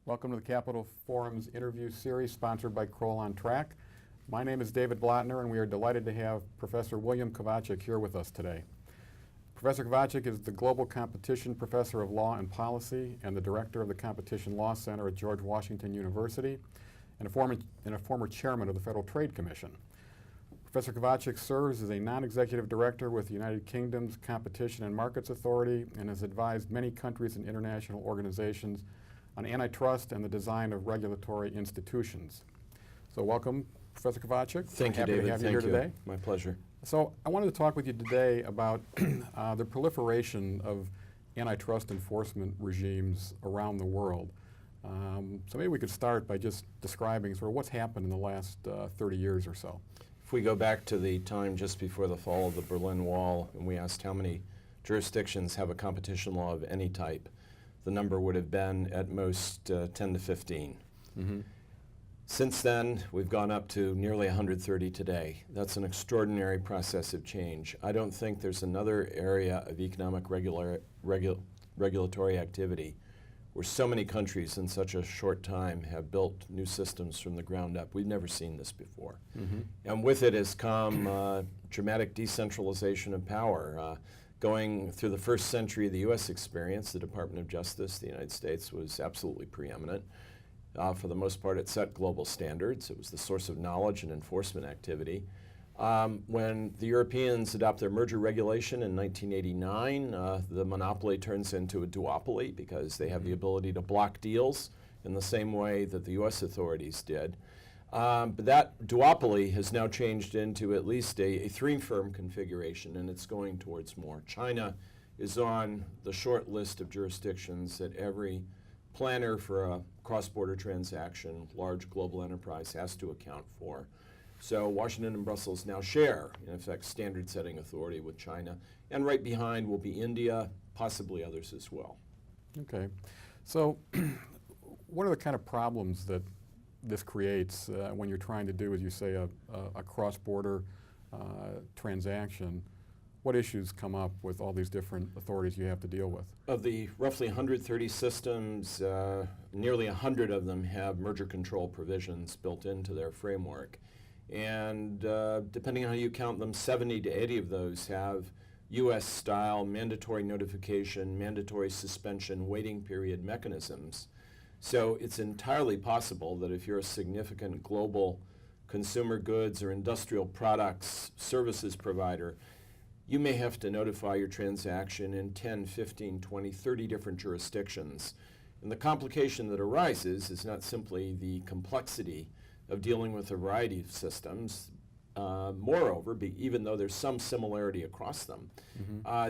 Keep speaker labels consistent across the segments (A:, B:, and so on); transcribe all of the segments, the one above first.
A: Welcome to the Capital Forum's interview series sponsored by Kroll on Track. My name is David Blotner, and we are delighted to have Professor William Kovacic here with us today. Professor Kovacic is the Global Competition Professor of Law and Policy and the Director of the Competition Law Center at George Washington University and a former chairman of the Federal Trade Commission. Professor Kovacic serves as a non-executive director with the United Kingdom's Competition and Markets Authority and has advised many countries and international organizations on antitrust and the design of regulatory institutions. So welcome, Professor Kovacic.
B: Thank you, David.
A: Happy to have you here today.
B: My pleasure.
A: So I wanted to talk with you today about the proliferation of antitrust enforcement regimes around the world. So maybe we could start by just describing sort of what's happened in the last 30 years or so.
B: If we go back to the time just before the fall of the Berlin Wall and we asked how many jurisdictions have a competition law of any type, the number would have been at most 10 to 15.
A: Mm-hmm.
B: Since then, we've gone up to nearly 130 today. That's an extraordinary process of change. I don't think there's another area of economic regulatory activity where so many countries in such a short time have built new systems from the ground up. We've never seen this before.
A: Mm-hmm.
B: And with it has come dramatic decentralization of power. Going through the first century of the U.S. experience, the Department of Justice, the United States, was absolutely preeminent. For the most part, it set global standards. It was the source of knowledge and enforcement activity. When the Europeans adopt their merger regulation in 1989, the monopoly turns into a duopoly because they have the ability to block deals in the same way that the U.S. authorities did. But that duopoly has now changed into at least a three-firm configuration, and it's going towards more. China is on the short list of jurisdictions that every planner for a cross-border transaction, large global enterprise, has to account for. So Washington and Brussels now share, in effect, standard-setting authority with China. And right behind will be India, possibly others as well.
A: Okay. So what are the kind of problems that this creates when you're trying to do, as you say, a cross-border transaction? What issues come up with all these different authorities you have to deal with?
B: Of the roughly 130 systems, nearly 100 of them have merger control provisions built into their framework. And depending on how you count them, 70 to 80 of those have US-style mandatory notification, mandatory suspension, waiting period mechanisms. So it's entirely possible that if you're a significant global consumer goods or industrial products services provider, you may have to notify your transaction in 10, 15, 20, 30 different jurisdictions. And the complication that arises is not simply the complexity of dealing with a variety of systems. Moreover, even though there's some similarity across them,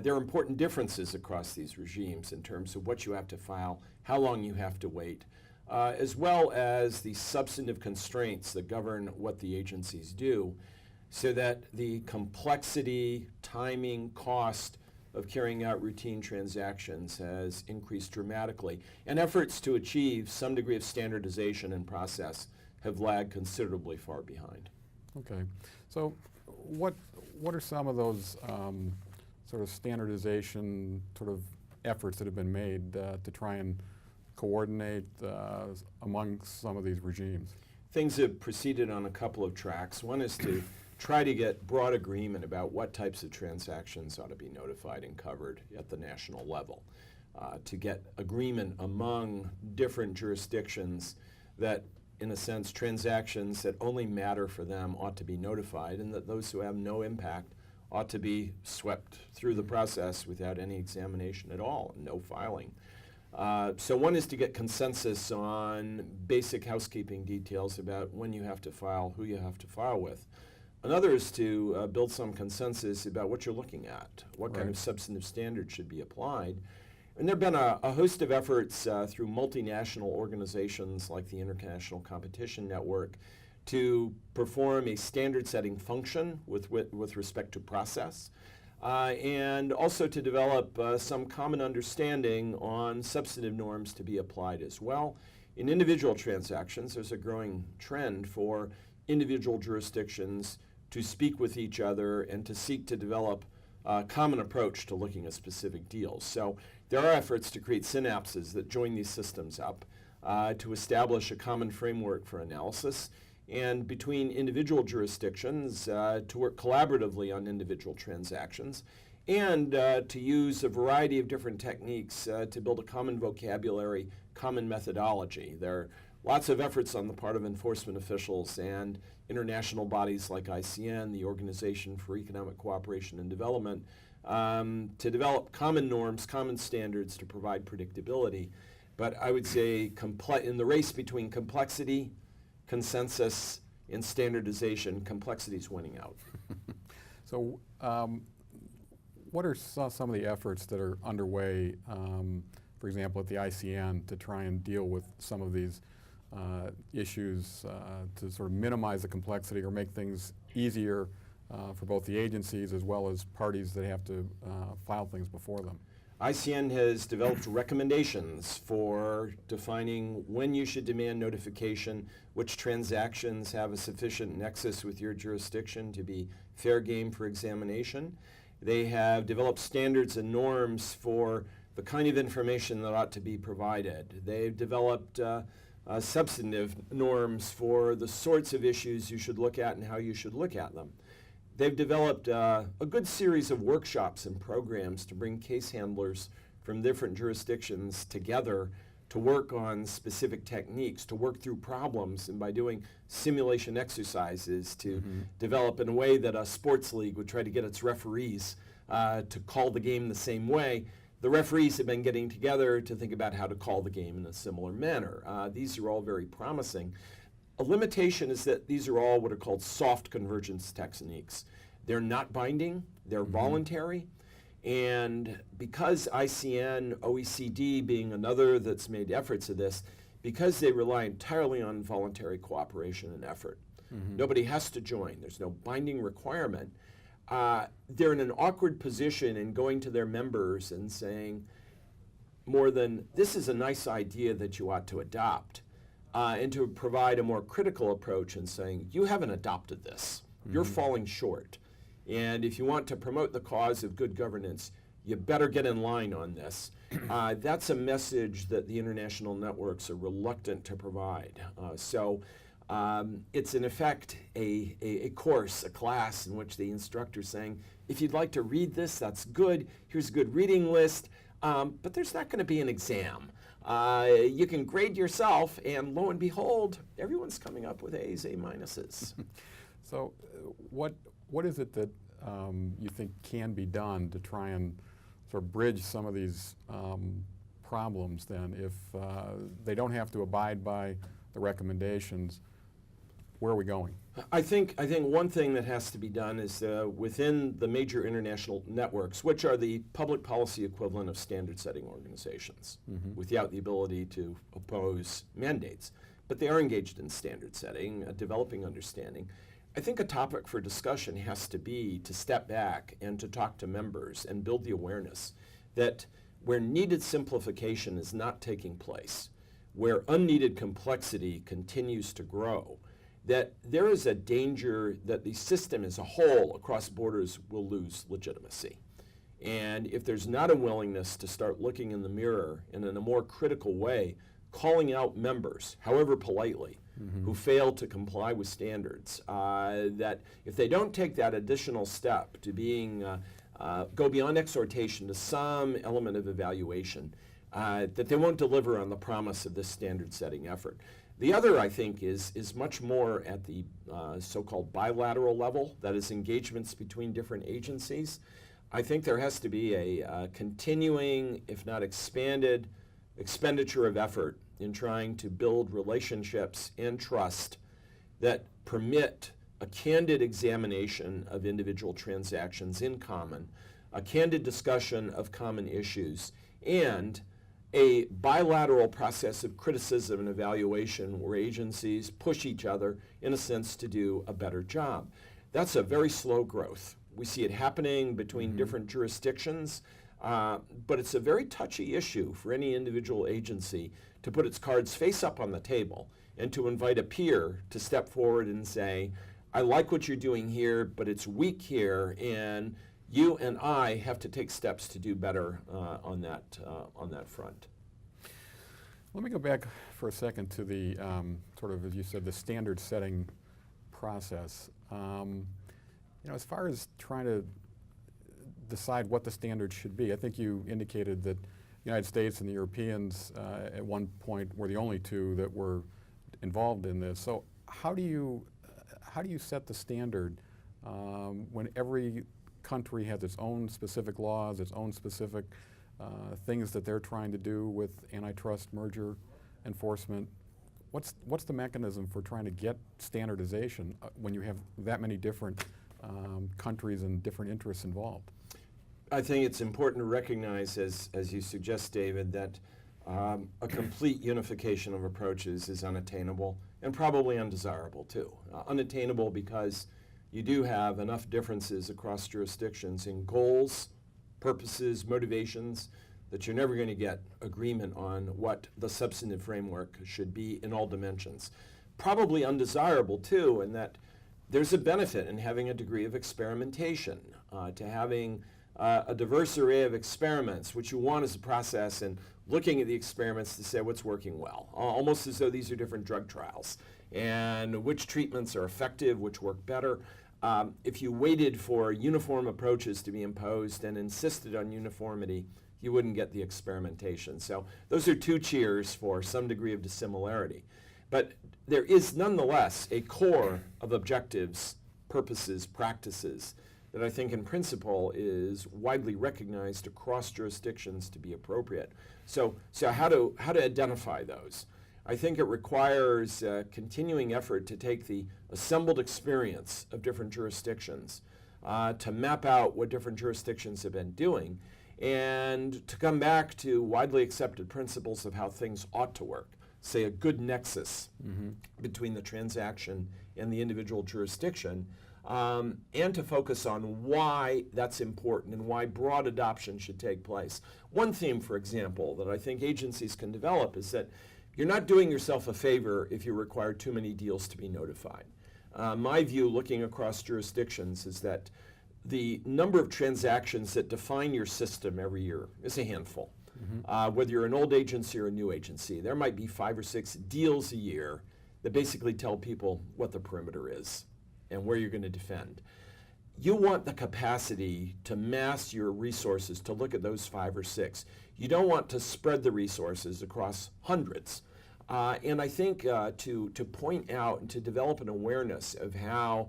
B: there are important differences across these regimes in terms of what you have to file, how long you have to wait, as well as the substantive constraints that govern what the agencies do, so that the complexity, timing, cost of carrying out routine transactions has increased dramatically, and efforts to achieve some degree of standardization and process have lagged considerably far behind.
A: Okay. So what are some of those sort of standardization sort of efforts that have been made to try and coordinate among some of these regimes?
B: Things have proceeded on a couple of tracks. One is to try to get broad agreement about what types of transactions ought to be notified and covered at the national level, to get agreement among different jurisdictions that, in a sense, transactions that only matter for them ought to be notified, and that those who have no impact ought to be swept through the process without any examination at all, no filing. So one is to get consensus on basic housekeeping details about when you have to file, who you have to file with. Another is to build some consensus about what you're looking at, what kind of substantive standards should be applied. And there have been a host of efforts through multinational organizations like the International Competition Network to perform a standard-setting function with respect to process, and also to develop some common understanding on substantive norms to be applied as well. In individual transactions, there's a growing trend for individual jurisdictions to speak with each other and to seek to develop a common approach to looking at specific deals. So there are efforts to create synapses that join these systems up. to establish a common framework for analysis, and between individual jurisdictions to work collaboratively on individual transactions, and to use a variety of different techniques to build a common vocabulary, common methodology. There are lots of efforts on the part of enforcement officials and international bodies like ICN, the Organization for Economic Cooperation and Development, to develop common norms, common standards to provide predictability. But I would say in the race between complexity, consensus, and standardization, complexity is winning out.
A: So what are some of the efforts that are underway, for example, at the ICN to try and deal with some of these issues to sort of minimize the complexity or make things easier for both the agencies as well as parties that have to file things before them?
B: ICN has developed recommendations for defining when you should demand notification, which transactions have a sufficient nexus with your jurisdiction to be fair game for examination. They have developed standards and norms for the kind of information that ought to be provided. They've developed substantive norms for the sorts of issues you should look at and how you should look at them. They've developed a good series of workshops and programs to bring case handlers from different jurisdictions together to work on specific techniques, to work through problems, and by doing simulation exercises to develop in a way that a sports league would try to get its referees to call the game the same way. The referees have been getting together to think about how to call the game in a similar manner. These are all very promising. A limitation is that these are all what are called soft convergence techniques. They're not binding, they're voluntary, and because ICN, OECD being another that's made efforts of this, because they rely entirely on voluntary cooperation and effort. Nobody has to join, there's no binding requirement. They're in an awkward position in going to their members and saying more than, this is a nice idea that you ought to adopt. And to provide a more critical approach and saying, you haven't adopted this. You're falling short. And if you want to promote the cause of good governance, you better get in line on this. That's a message that the international networks are reluctant to provide. So it's in effect a course, a class in which the instructor's saying, if you'd like to read this, that's good. Here's a good reading list. But there's not going to be an exam. You can grade yourself, and lo and behold, everyone's coming up with A's, A minuses.
A: So what is it that you think can be done to try and sort of bridge some of these problems then? If they don't have to abide by the recommendations, where are we going?
B: I think one thing that has to be done is within the major international networks, which are the public policy equivalent of standard setting organizations, without the ability to oppose mandates, but they are engaged in standard setting, developing understanding. I think a topic for discussion has to be to step back and to talk to members and build the awareness that where needed simplification is not taking place, where unneeded complexity continues to grow, that there is a danger that the system as a whole across borders will lose legitimacy. And if there's not a willingness to start looking in the mirror and in a more critical way, calling out members, however politely, who fail to comply with standards, that if they don't take that additional step to being, go beyond exhortation to some element of evaluation, that they won't deliver on the promise of this standard setting effort. The other, I think, is much more at the so-called bilateral level, that is engagements between different agencies. I think there has to be a continuing, if not expanded, expenditure of effort in trying to build relationships and trust that permit a candid examination of individual transactions in common, a candid discussion of common issues, and a bilateral process of criticism and evaluation where agencies push each other, in a sense, to do a better job. That's a very slow growth. We see it happening between different jurisdictions, but it's a very touchy issue for any individual agency to put its cards face up on the table and to invite a peer to step forward and say, I like what you're doing here, but it's weak here, and you and I have to take steps to do better on that front.
A: Let me go back for a second to the sort of, as you said, the standard setting process. As far as trying to decide what the standard should be, I think you indicated that the United States and the Europeans at one point were the only two that were involved in this. So how do you set the standard when every country has its own specific laws, its own specific things that they're trying to do with antitrust merger enforcement? What's the mechanism for trying to get standardization when you have that many different countries and different interests involved?
B: I think it's important to recognize, as you suggest, David, that a complete unification of approaches is unattainable and probably undesirable too. Unattainable because you do have enough differences across jurisdictions in goals, purposes, motivations, that you're never going to get agreement on what the substantive framework should be in all dimensions. Probably undesirable too, in that there's a benefit in having a degree of experimentation, to having a diverse array of experiments, which you want as a process, and looking at the experiments to say what's working well, almost as though these are different drug trials, and which treatments are effective, which work better. If you waited for uniform approaches to be imposed and insisted on uniformity, you wouldn't get the experimentation. So those are two cheers for some degree of dissimilarity. But there is nonetheless a core of objectives, purposes, practices that I think in principle is widely recognized across jurisdictions to be appropriate. So how to identify those? I think it requires a continuing effort to take the assembled experience of different jurisdictions, to map out what different jurisdictions have been doing, and to come back to widely accepted principles of how things ought to work. Say a good nexus between the transaction and the individual jurisdiction, and to focus on why that's important and why broad adoption should take place. One theme, for example, that I think agencies can develop is that you're not doing yourself a favor if you require too many deals to be notified. My view, looking across jurisdictions, is that the number of transactions that define your system every year is a handful. Whether you're an old agency or a new agency, there might be 5 or 6 deals a year that basically tell people what the perimeter is and where you're going to defend. You want the capacity to mass your resources to look at those 5 or 6. You don't want to spread the resources across hundreds. And I think to point out and to develop an awareness of how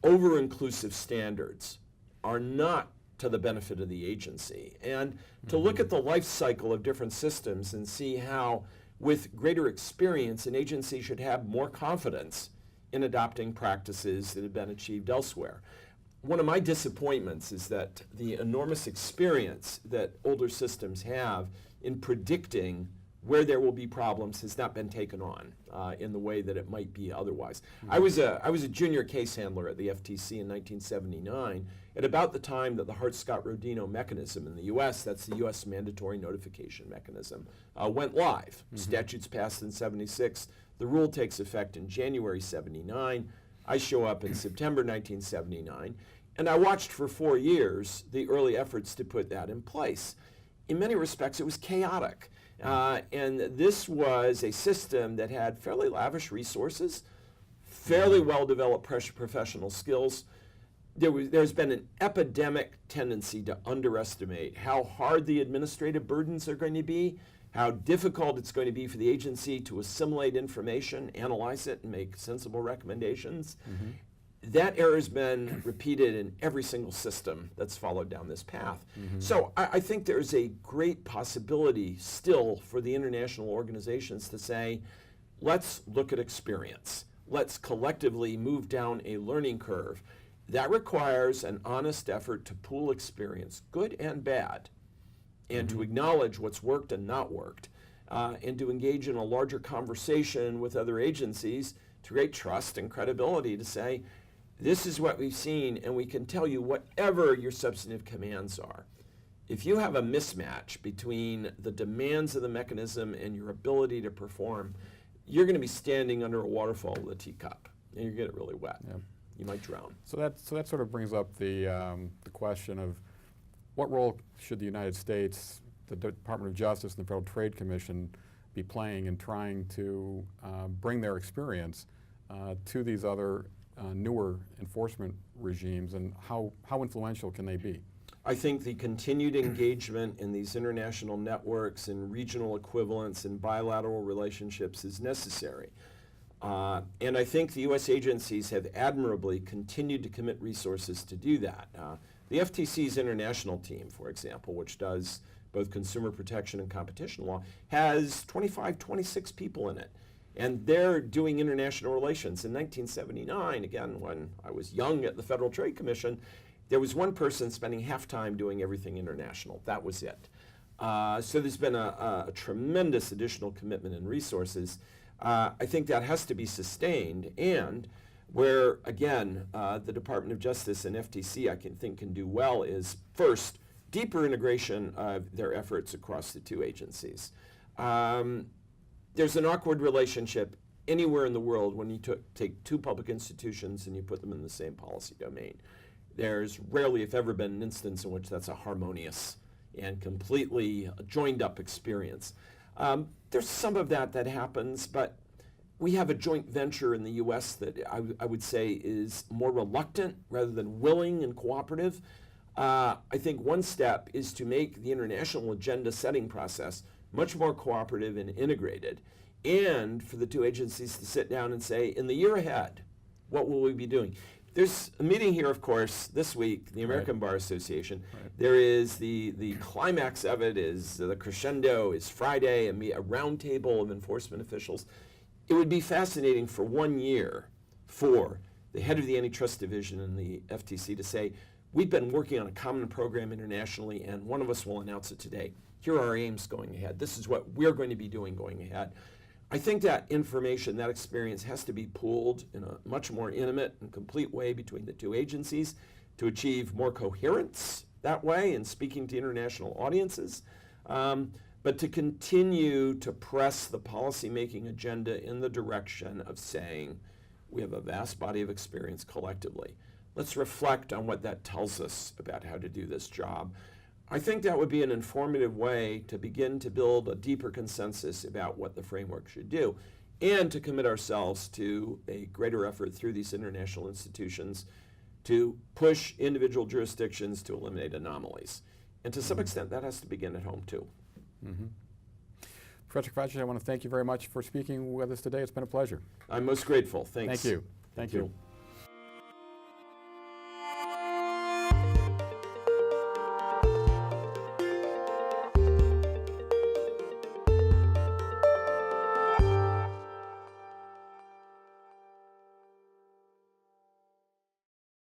B: over-inclusive standards are not to the benefit of the agency, and to look at the life cycle of different systems and see how, with greater experience, an agency should have more confidence in adopting practices that have been achieved elsewhere. One of my disappointments is that the enormous experience that older systems have in predicting where there will be problems has not been taken on in the way that it might be otherwise. I was a junior case handler at the FTC in 1979, at about the time that the Hart-Scott-Rodino mechanism in the U.S., that's the U.S. mandatory notification mechanism, went live. Statutes passed in 76. The rule takes effect in January 79. I show up in September 1979, and I watched for 4 years the early efforts to put that in place. In many respects, it was chaotic. And this was a system that had fairly lavish resources, fairly well-developed professional skills. There's been an epidemic tendency to underestimate how hard the administrative burdens are going to be, how difficult it's going to be for the agency to assimilate information, analyze it, and make sensible recommendations. That error has been repeated in every single system that's followed down this path. So I think there's a great possibility still for the international organizations to say, let's look at experience. Let's collectively move down a learning curve. That requires an honest effort to pool experience, good and bad, and to acknowledge what's worked and not worked, and to engage in a larger conversation with other agencies to create trust and credibility to say, this is what we've seen, and we can tell you whatever your substantive commands are. If you have a mismatch between the demands of the mechanism and your ability to perform, you're going to be standing under a waterfall with a teacup, and you're going to get really wet. You might drown.
A: So that sort of brings up the question of what role should the United States, the Department of Justice, and the Federal Trade Commission be playing in trying to bring their experience to these other newer enforcement regimes, and how influential can they be?
B: I think the continued engagement in these international networks and regional equivalents and bilateral relationships is necessary. And I think the U.S. agencies have admirably continued to commit resources to do that. The FTC's international team, for example, which does both consumer protection and competition law, has 25, 26 people in it. And they're doing international relations. In 1979, again, when I was young at the Federal Trade Commission, there was one person spending half time doing everything international. That was it. So there's been a tremendous additional commitment and resources. I think that has to be sustained, and where, again, the Department of Justice and FTC, I think can do well is, first, deeper integration of their efforts across the two agencies. There's an awkward relationship anywhere in the world when you take two public institutions and you put them in the same policy domain. There's rarely, if ever, been an instance in which that's a harmonious and completely joined up experience. There's some of that happens, but we have a joint venture in the U.S. that I would say is more reluctant rather than willing and cooperative. I think one step is to make the international agenda setting process much more cooperative and integrated, and for the two agencies to sit down and say, in the year ahead, what will we be doing? There's a meeting here, of course, this week, the American Bar Association. There is the climax of it is the crescendo is Friday, and a roundtable of enforcement officials. It would be fascinating for 1 year for the head of the antitrust division in the FTC to say, we've been working on a common program internationally, and one of us will announce it today. Here are our aims going ahead. This is what we're going to be doing going ahead. I think that information, that experience has to be pooled in a much more intimate and complete way between the two agencies to achieve more coherence that way in speaking to international audiences, but to continue to press the policymaking agenda in the direction of saying, we have a vast body of experience collectively. Let's reflect on what that tells us about how to do this job. I think that would be an informative way to begin to build a deeper consensus about what the framework should do, and to commit ourselves to a greater effort through these international institutions to push individual jurisdictions to eliminate anomalies. And to some extent, that has to begin at home too.
A: Professor Kovacic, I want to thank you very much for speaking with us today. It's been a pleasure.
B: I'm most grateful. Thanks.
A: Thank you. Thank you.